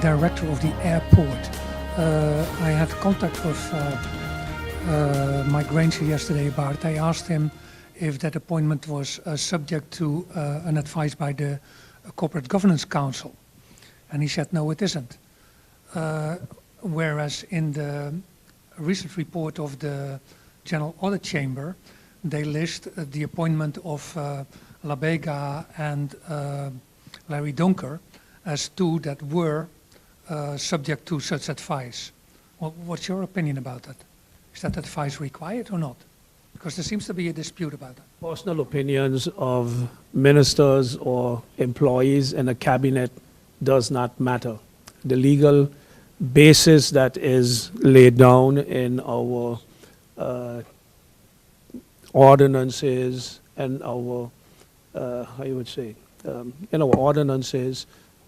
director of the airport. I had contact with Mike Granger yesterday about it. I asked him if that appointment was subject to an advice by the Corporate Governance Council. And he said, no, it isn't. Whereas in the recent report of the General Audit Chamber, they list the appointment of La Vega and Larry Donker as two that were subject to such advice. Well, what's your opinion about that? Is that advice required or not? Because there seems to be a dispute about that. Personal opinions of ministers or employees in a cabinet does not matter. The legal basis that is laid down in our ordinances and our, how you would say, in our ordinances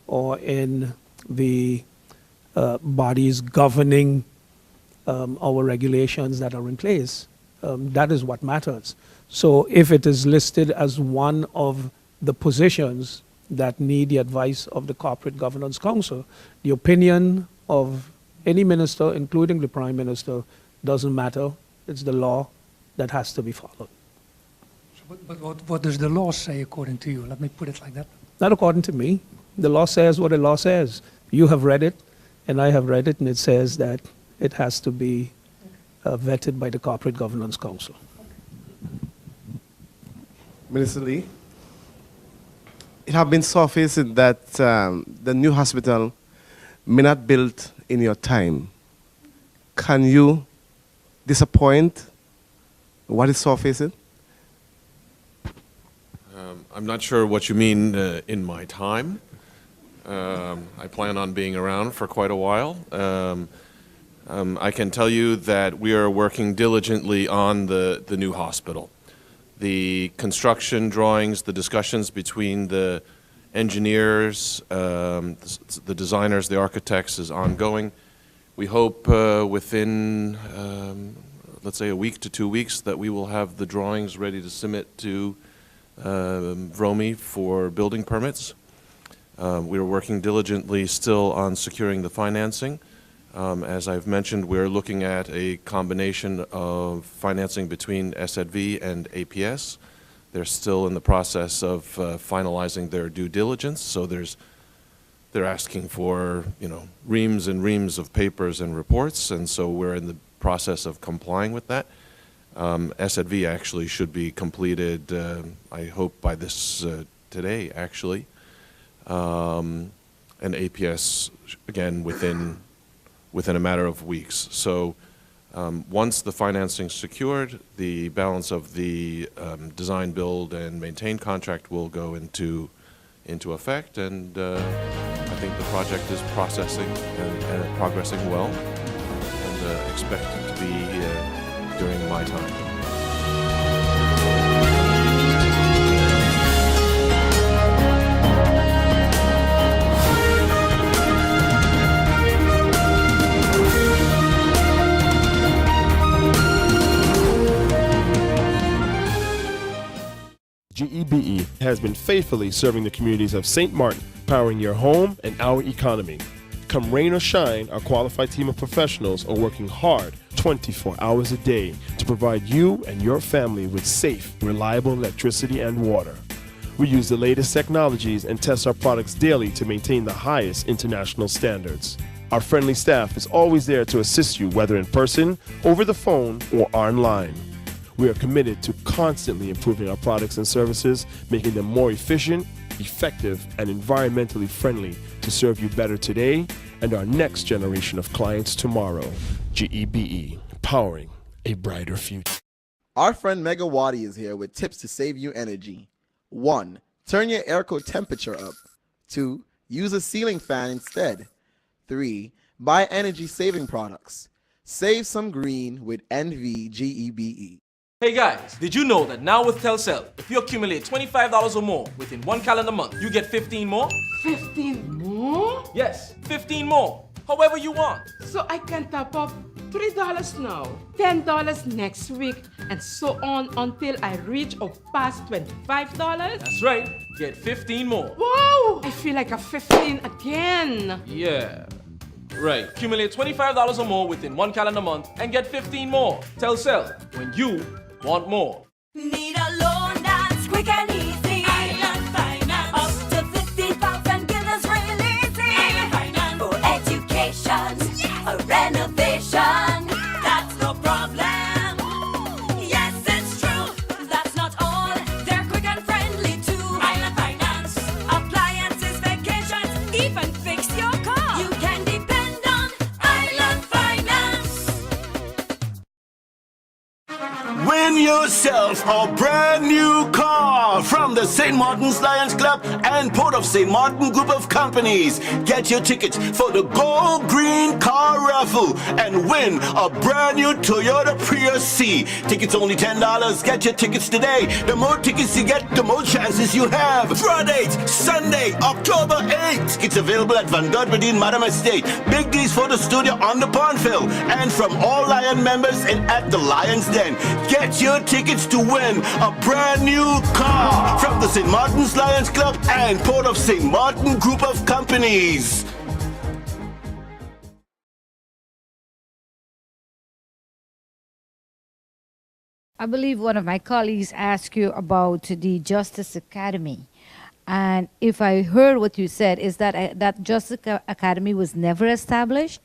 or in the bodies governing our regulations that are in place. That is what matters. So if it is listed as one of the positions that need the advice of the Corporate Governance Council, the opinion of any minister, including the Prime Minister, doesn't matter. It's the law that has to be followed. But what does the law say according to you? Let me put it like that. Not according to me. The law says what the law says. You have read it, and I have read it, and it says that it has to be vetted by the Corporate Governance Council. Minister Lee, it has been surfaced that the new hospital may not built in your time. Can you disappoint what is surfacing? I'm not sure what you mean in my time. I plan on being around for quite a while. I can tell you that we are working diligently on the new hospital. The construction drawings, the discussions between the engineers, the designers, the architects is ongoing. We hope within, let's say, a week to 2 weeks that we will have the drawings ready to submit to VROMI for building permits. We are working diligently still on securing the financing. As I've mentioned, we're looking at a combination of financing between SZV and APS. They're still in the process of finalizing their due diligence, so they're asking for, reams and reams of papers and reports, and so we're in the process of complying with that. SZV actually should be completed, I hope, by this today, actually. And APS, again, within a matter of weeks. So once the financing is secured, the balance of the design, build, and maintain contract will go into effect, and I think the project is processing and progressing well, and expected to be during my time. GEBE has been faithfully serving the communities of St. Martin, powering your home and our economy. Come rain or shine, our qualified team of professionals are working hard 24 hours a day to provide you and your family with safe, reliable electricity and water. We use the latest technologies and test our products daily to maintain the highest international standards. Our friendly staff is always there to assist you, whether in person, over the phone, or online. We are committed to constantly improving our products and services, making them more efficient, effective, and environmentally friendly to serve you better today and our next generation of clients tomorrow. GEBE, powering a brighter future. Our friend Megawati is here with tips to save you energy. 1. Turn your airco temperature up. 2. Use a ceiling fan instead. 3. Buy energy-saving products. Save some green with NVGEBE. Hey guys, did you know that now with Telcel, if you accumulate $25 or more within one calendar month, you get 15 more? 15 more? Yes, 15 more, however you want. So I can top up $3 now, $10 next week, and so on until I reach or pass $25? That's right. Get 15 more. Wow! I feel like a 15 again. Yeah. Right. Accumulate $25 or more within 1 calendar month and get 15 more. Telcel, when you want more. Need a loan that's quick and easy. Island Finance. Up to 50,000 guineas really easy. Island Finance. For education, yes. A renovation. That's no problem. Yes, it's true. That's not all. They're quick and friendly too. Island Finance. Appliances, vacations, even fix your car. You can depend on Island Finance. Win yourself a brand new car from the St. Martin's Lions Club and Port of St. Martin Group of Companies. Get your tickets for the Gold Green Car Raffle and win a brand new Toyota Prius C. Tickets only $10. Get your tickets today. The more tickets you get, the more chances you have. Draw date, Sunday, October 8th. Tickets available at Van Godberdeen, Madam Estate. Big D's Photo Studio on the Pondville. And from all Lion members and at the Lions Den. Get your tickets to win a brand new car from the St. Martin's Lions Club and Port of St. Martin Group of Companies. I believe one of my colleagues asked you about the Justice Academy. And if I heard what you said, is that that Justice Academy was never established?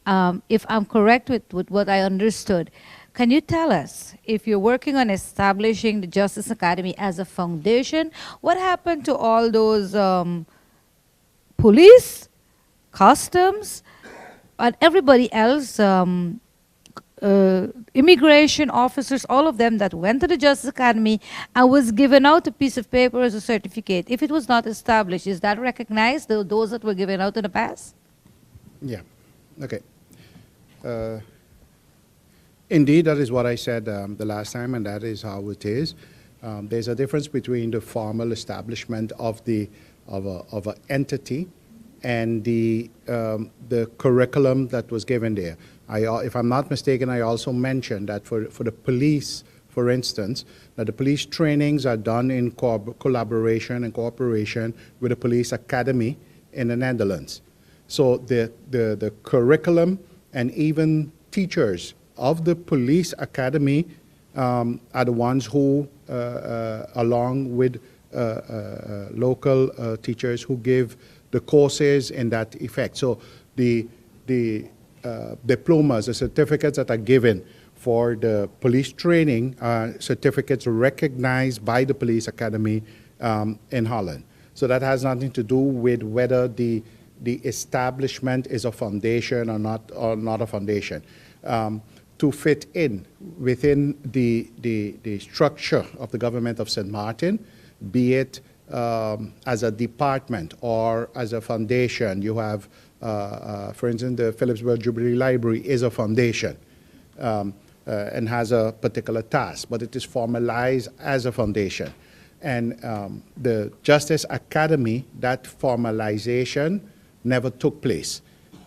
If I'm correct with what I understood, can you tell us, if you're working on establishing the Justice Academy as a foundation, what happened to all those police, customs, and everybody else, immigration officers, all of them that went to the Justice Academy and was given out a piece of paper as a certificate? If it was not established, is that recognized, those that were given out in the past? Yeah, okay. Indeed, that is what I said the last time, and that is how it is. There's a difference between the formal establishment of an entity and the curriculum that was given there. If I'm not mistaken, I also mentioned that for the police, for instance, that the police trainings are done in collaboration and cooperation with the police academy in the Netherlands. So the curriculum and even teachers of the police academy are the ones who, along with local teachers who give the courses in that effect. So the diplomas, the certificates that are given for the police training are certificates recognized by the police academy in Holland. So that has nothing to do with whether the establishment is a foundation or not a foundation. To fit in within the structure of the government of St. Martin, be it as a department or as a foundation. You have, for instance, the Philipsburg Jubilee Library is a foundation and has a particular task, but it is formalized as a foundation. And the Justice Academy, that formalization never took place.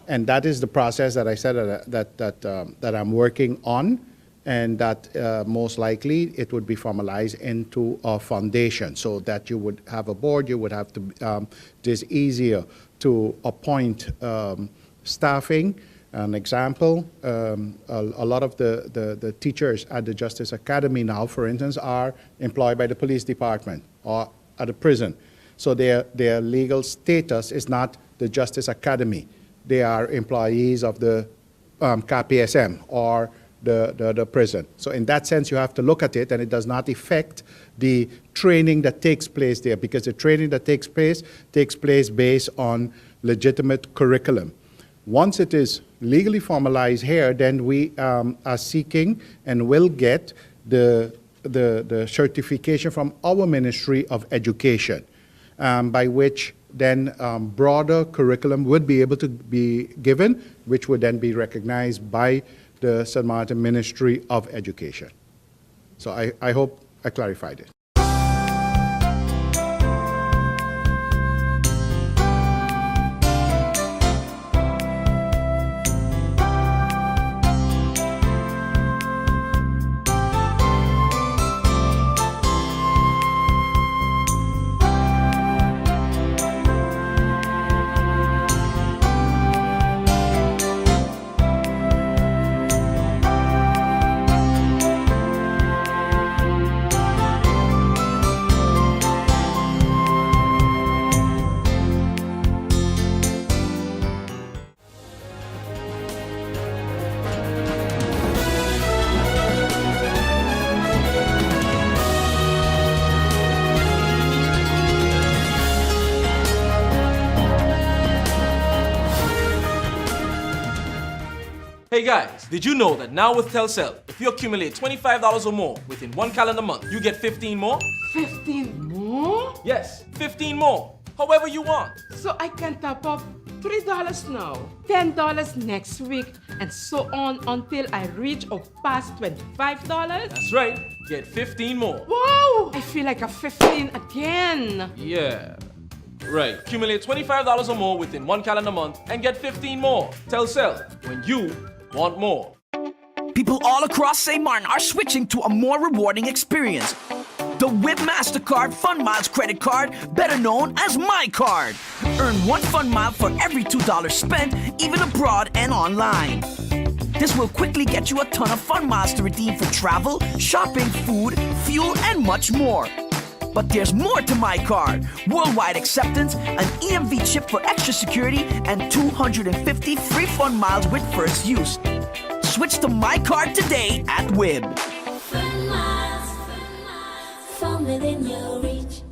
And that is the process that I said that I'm working on, and that most likely it would be formalized into a foundation, so that you would have a board, you would have to, it is easier to appoint staffing. An example, a lot of the teachers at the Justice Academy now, for instance, are employed by the police department or at a prison. So their legal status is not the Justice Academy. They are employees of the KPSM or the prison. So in that sense, you have to look at it, and it does not affect the training that takes place there, because the training that takes place based on legitimate curriculum. Once it is legally formalized here, then we are seeking and will get the certification from our Ministry of Education, by which then broader curriculum would be able to be given, which would then be recognized by the St. Martin Ministry of Education. So I hope I clarified it. Hey guys, did you know that now with Telcel, if you accumulate $25 or more within 1 calendar month, you get 15 more? 15 more? Yes, 15 more. However you want. So I can top up $3 now, $10 next week, and so on until I reach or pass $25? That's right. Get 15 more. Wow! I feel like a 15 again. Yeah. Right. Accumulate $25 or more within 1 calendar month and get 15 more. Telcel, when you want more. People all across St. Martin are switching to a more rewarding experience. The WIB MasterCard Fun Miles credit card, better known as My Card. Earn 1 fun mile for every $2 spent, even abroad and online. This will quickly get you a ton of fun miles to redeem for travel, shopping, food, fuel, and much more. But there's more to My Card. Worldwide acceptance, an EMV chip for extra security, and 250 free fun miles with first use. Switch to My Card today at WIB. Fun miles, from within your reach.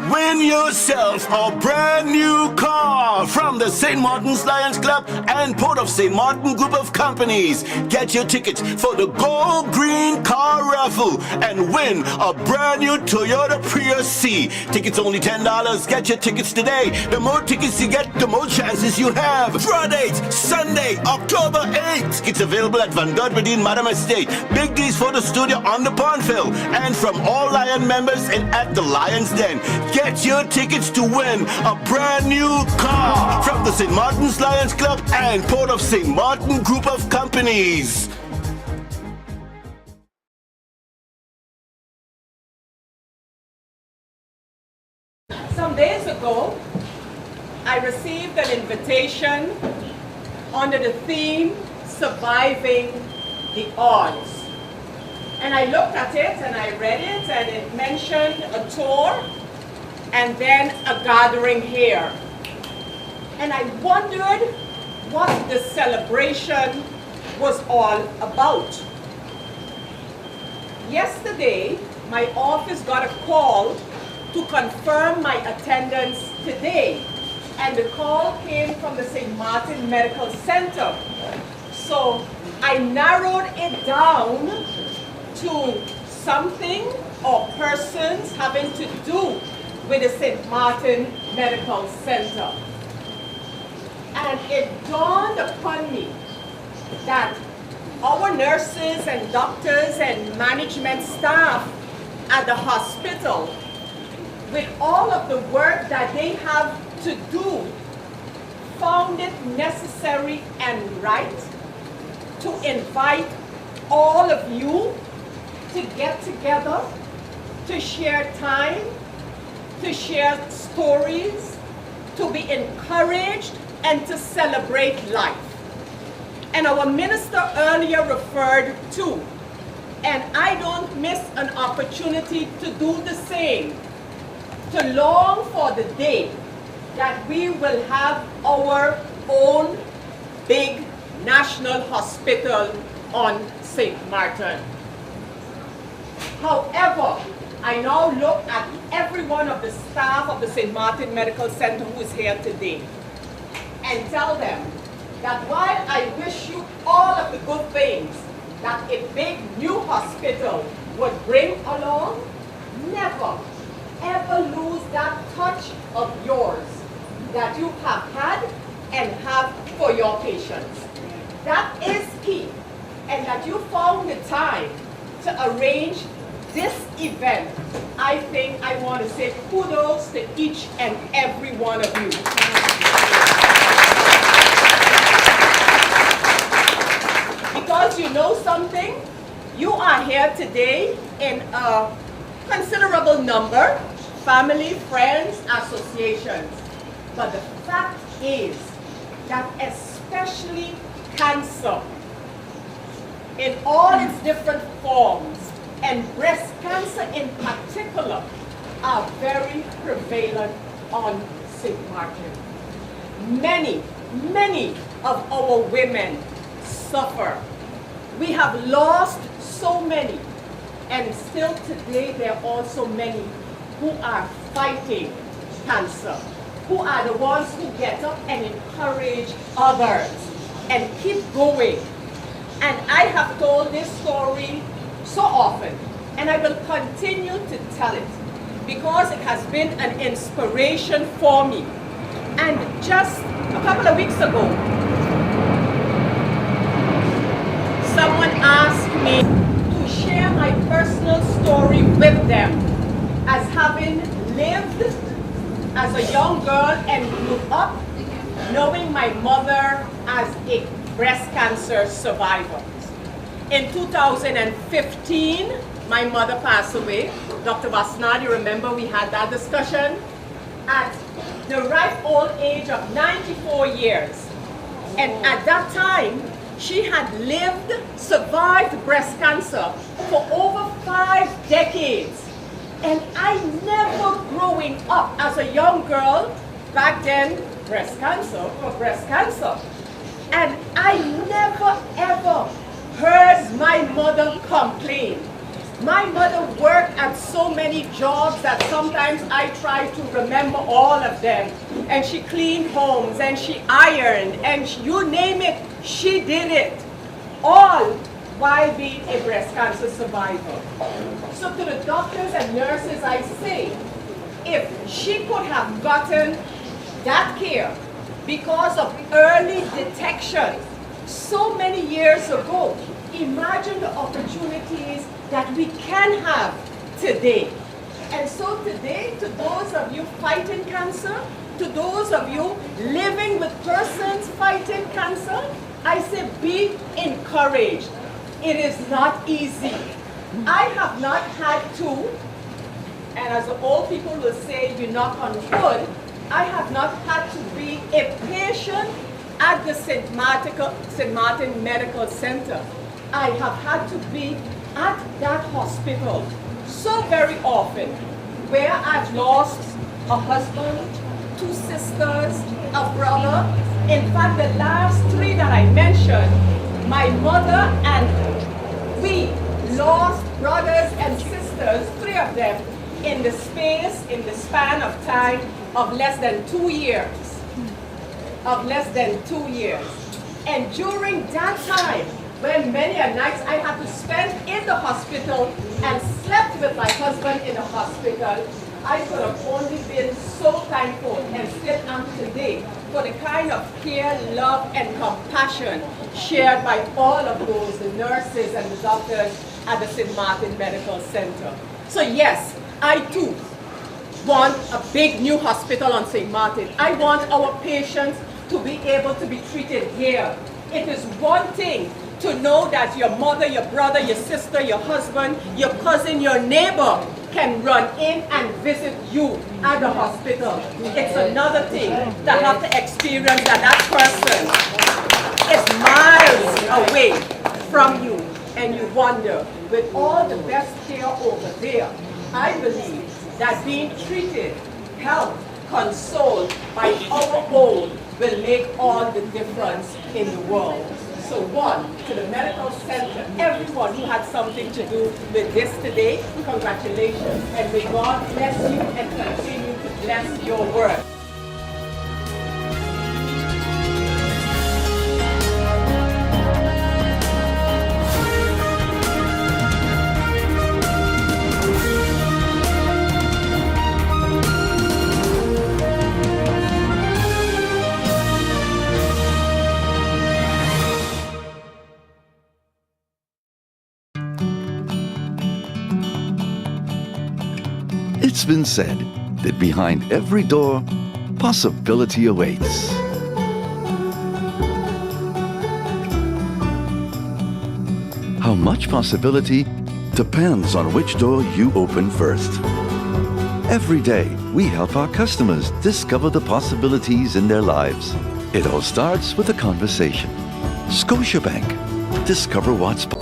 Win yourself a brand new car from the St. Martin's Lions Club and Port of St. Martin Group of Companies. Get your tickets for the Gold Green Car Raffle and win a brand new Toyota Prius C. Tickets only $10. Get your tickets today. The more tickets you get, the more chances you have. Draw date, Sunday, October 8th. It's available at Van Godberdeen, Madam Estate, Big D's Photo Studio on the Pondville, and from all Lion members and at the Lions Den. Get your tickets to win a brand new car from the St. Martin's Lions Club and Port of St. Martin Group of Companies. Some days ago, I received an invitation under the theme Surviving the Odds. And I looked at it and I read it, and it mentioned a tour and then a gathering here. And I wondered what the celebration was all about. Yesterday, my office got a call to confirm my attendance today. And the call came from the St. Martin Medical Center. So I narrowed it down to something or persons having to do with the St. Martin Medical Center. And it dawned upon me that our nurses and doctors and management staff at the hospital, with all of the work that they have to do, found it necessary and right to invite all of you to get together, to share time, to share stories, to be encouraged, and to celebrate life. And our minister earlier referred to, and I don't miss an opportunity to do the same, to long for the day that we will have our own big national hospital on St. Martin. However, I now look at every one of the staff of the St. Martin Medical Center who is here today and tell them that while I wish you all of the good things that a big new hospital would bring along, never, ever lose that touch of yours that you have had and have for your patients. That is key, and that you found the time to arrange this event. I think I want to say kudos to each and every one of you. Because you know something, you are here today in a considerable number, family, friends, associations. But the fact is that especially cancer, in all its different forms, and breast cancer in particular, are very prevalent on St. Martin. Many, many of our women suffer. We have lost so many, and still today there are also many who are fighting cancer. who are the ones who get up and encourage others and keep going. And I have told this story so often, and I will continue to tell it because it has been an inspiration for me. And just a couple of weeks ago, someone asked me to share my personal story with them as having lived as a young girl and grew up knowing my mother as a breast cancer survivor. In 2015, my mother passed away. Dr. Vasnad, you remember we had that discussion? At the ripe old age of 94 years. And at that time, she had lived, survived breast cancer for over 5 decades. And I never growing up as a young girl, back then, breast cancer for breast cancer. And I never ever heard my mother complain. My mother worked at so many jobs that sometimes I try to remember all of them. And she cleaned homes, and she ironed, and you name it, she did it. All while being a breast cancer survivor. So to the doctors and nurses I say, if she could have gotten that care because of early detection so many years ago, imagine the opportunities that we can have today. And so today, to those of you fighting cancer, to those of you living with persons fighting cancer, I say be encouraged. It is not easy. I have not had to, and as the old people will say, you knock on wood, I have not had to be a patient at the St. Martin Medical Center. I have had to be at that hospital so very often, where I've lost a husband, 2 sisters, a brother. In fact, the last 3 that I mentioned, my mother and we lost brothers and sisters, 3 of them, in the span of time of less than 2 years. Of less than 2 years. And during that time, when many a nights I had to spend in the hospital and slept with my husband in the hospital, I could have only been so thankful and still am today for the kind of care, love, and compassion shared by all of those, the nurses and the doctors at the St. Martin Medical Center. So yes, I too want a big new hospital on St. Martin. I want our patients to be able to be treated here. It is one thing to know that your mother, your brother, your sister, your husband, your cousin, your neighbor can run in and visit you at the hospital. It's another thing to have to experience that that person is miles away from you and you wonder, with all the best care over there, I believe that being treated, helped, consoled by our own will make all the difference in the world. So one, to the medical center, everyone who had something to do with this today, congratulations. And may God bless you and continue to bless your work. It's been said that behind every door, possibility awaits. How much possibility depends on which door you open first. Every day, we help our customers discover the possibilities in their lives. It all starts with a conversation. Scotiabank. Discover what's possible.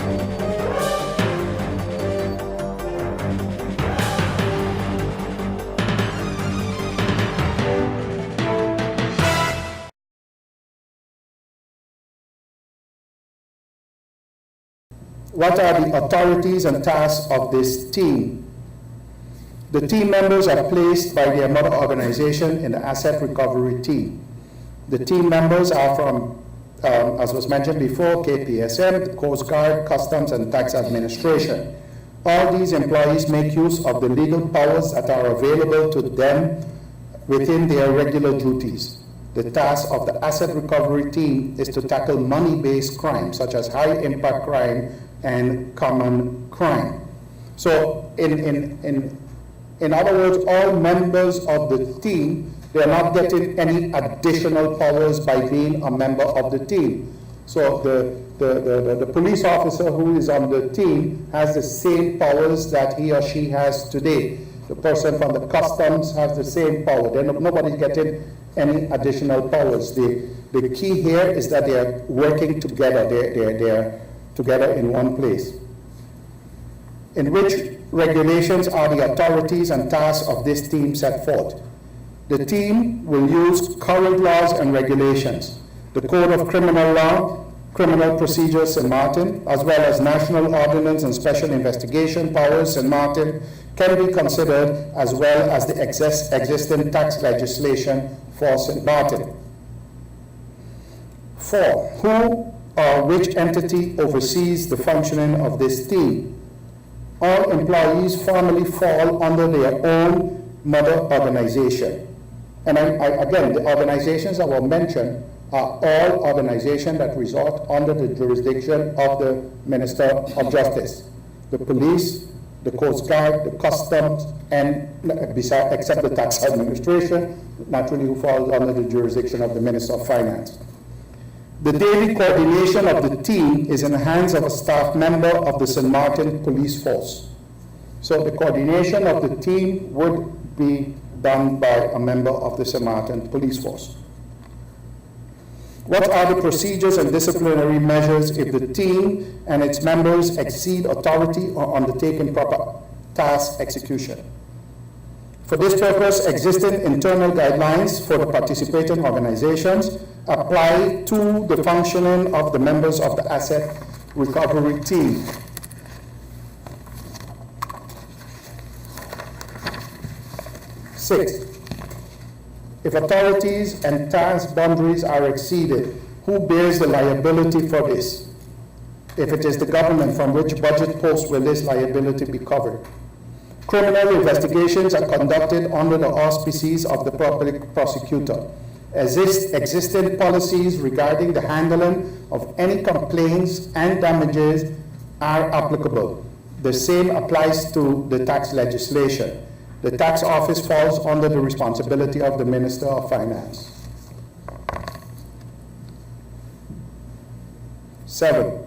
What are the authorities and tasks of this team? The team members are placed by their mother organization in the asset recovery team. The team members are from, as was mentioned before, KPSM, the Coast Guard, Customs, and Tax Administration. All these employees make use of the legal powers that are available to them within their regular duties. The task of the asset recovery team is to tackle money-based crime, such as high-impact crime and common crime. So in other words, all members of the team, they are not getting any additional powers by being a member of the team. So the police officer who is on the team has the same powers that he or she has today. The person from the customs has the same power. Nobody's getting any additional powers. The key here is that they are working together. They're together in one place. In which regulations are the authorities and tasks of this team set forth? The team will use current laws and regulations, the Code of Criminal Law, Criminal Procedures St. Martin, as well as National Ordinance and Special Investigation Powers St. Martin can be considered, as well as the existing tax legislation for St. Martin. 4. Who or which entity oversees the functioning of this team? All employees formally fall under their own mother organization. And again, the organizations that were mentioned are all organizations that resort under the jurisdiction of the Minister of Justice. The police, the Coast Guard, the Customs, and except the Tax Administration, naturally who falls under the jurisdiction of the Minister of Finance. The daily coordination of the team is in the hands of a staff member of the St. Martin Police Force. So the coordination of the team would be done by a member of the St. Martin Police Force. What are the procedures and disciplinary measures if the team and its members exceed authority or undertake improper task execution? For this purpose, existing internal guidelines for the participating organizations apply to the functioning of the members of the asset recovery team. Six, if authorities and task boundaries are exceeded, who bears the liability for this? If it is the government, from which budget post will this liability be covered? Criminal investigations are conducted under the auspices of the public prosecutor. Existing policies regarding the handling of any complaints and damages are applicable. The same applies to the tax legislation. The tax office falls under the responsibility of the Minister of Finance. 7,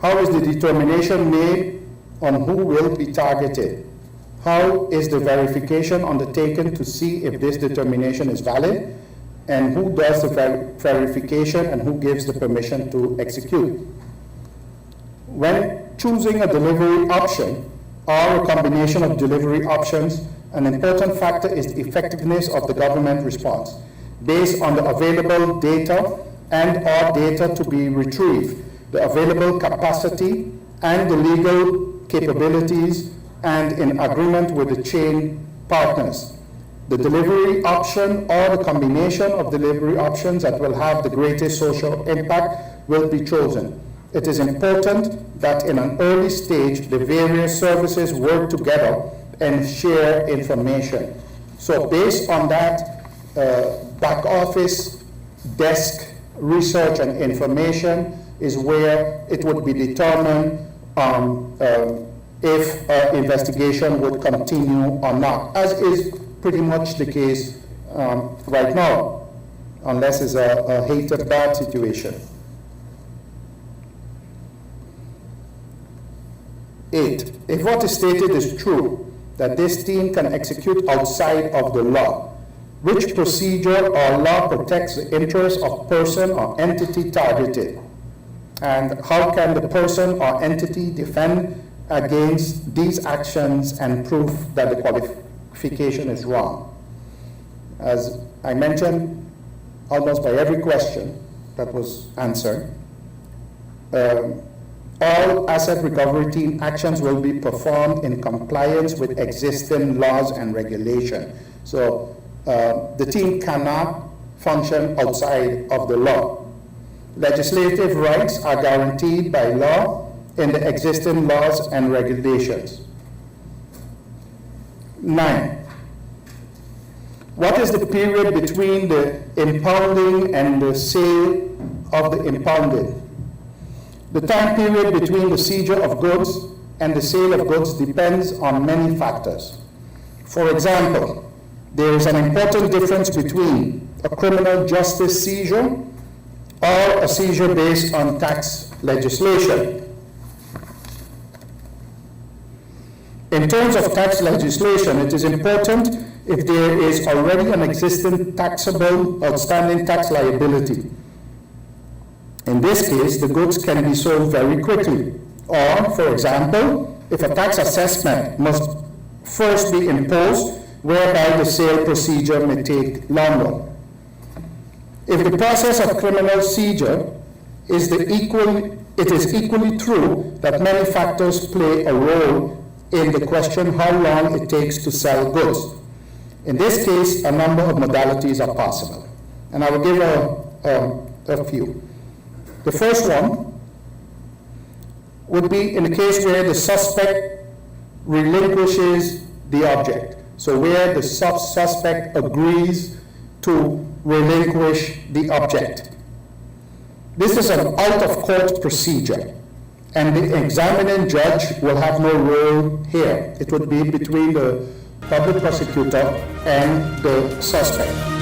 how is the determination made on who will be targeted? How is the verification undertaken to see if this determination is valid? And who does the verification and who gives the permission to execute? When choosing a delivery option or a combination of delivery options, an important factor is the effectiveness of the government response based on the available data and or data to be retrieved, the available capacity and the legal capabilities, and in agreement with the chain partners. The delivery option or the combination of delivery options that will have the greatest social impact will be chosen. It is important that in an early stage, the various services work together and share information. So based on that, back office, desk, research and information is where it would be determined if investigation would continue or not, as is pretty much the case right now, unless it's a hated bad situation. 8, if what is stated is true, that this team can execute outside of the law, which procedure or law protects the interests of person or entity targeted? And how can the person or entity defend against these actions and prove that the qualification is wrong? As I mentioned, almost by every question that was answered, All asset recovery team actions will be performed in compliance with existing laws and regulation. So the team cannot function outside of the law. Legislative rights are guaranteed by law in the existing laws and regulations. 9. What is the period between the impounding and the sale of the impounded? The time period between the seizure of goods and the sale of goods depends on many factors. For example, there is an important difference between a criminal justice seizure or a seizure based on tax legislation. In terms of tax legislation, it is important if there is already an existing taxable outstanding tax liability. In this case, the goods can be sold very quickly. Or, for example, if a tax assessment must first be imposed, whereby the sale procedure may take longer. If the process of criminal seizure is it is equally true that many factors play a role in the question how long it takes to sell goods. In this case, a number of modalities are possible, and I will give a few. The first one would be in the case where the suspect relinquishes the object. So where the suspect agrees to relinquish the object. This is an out-of-court procedure, and the examining judge will have no role here. It would be between the public prosecutor and the suspect.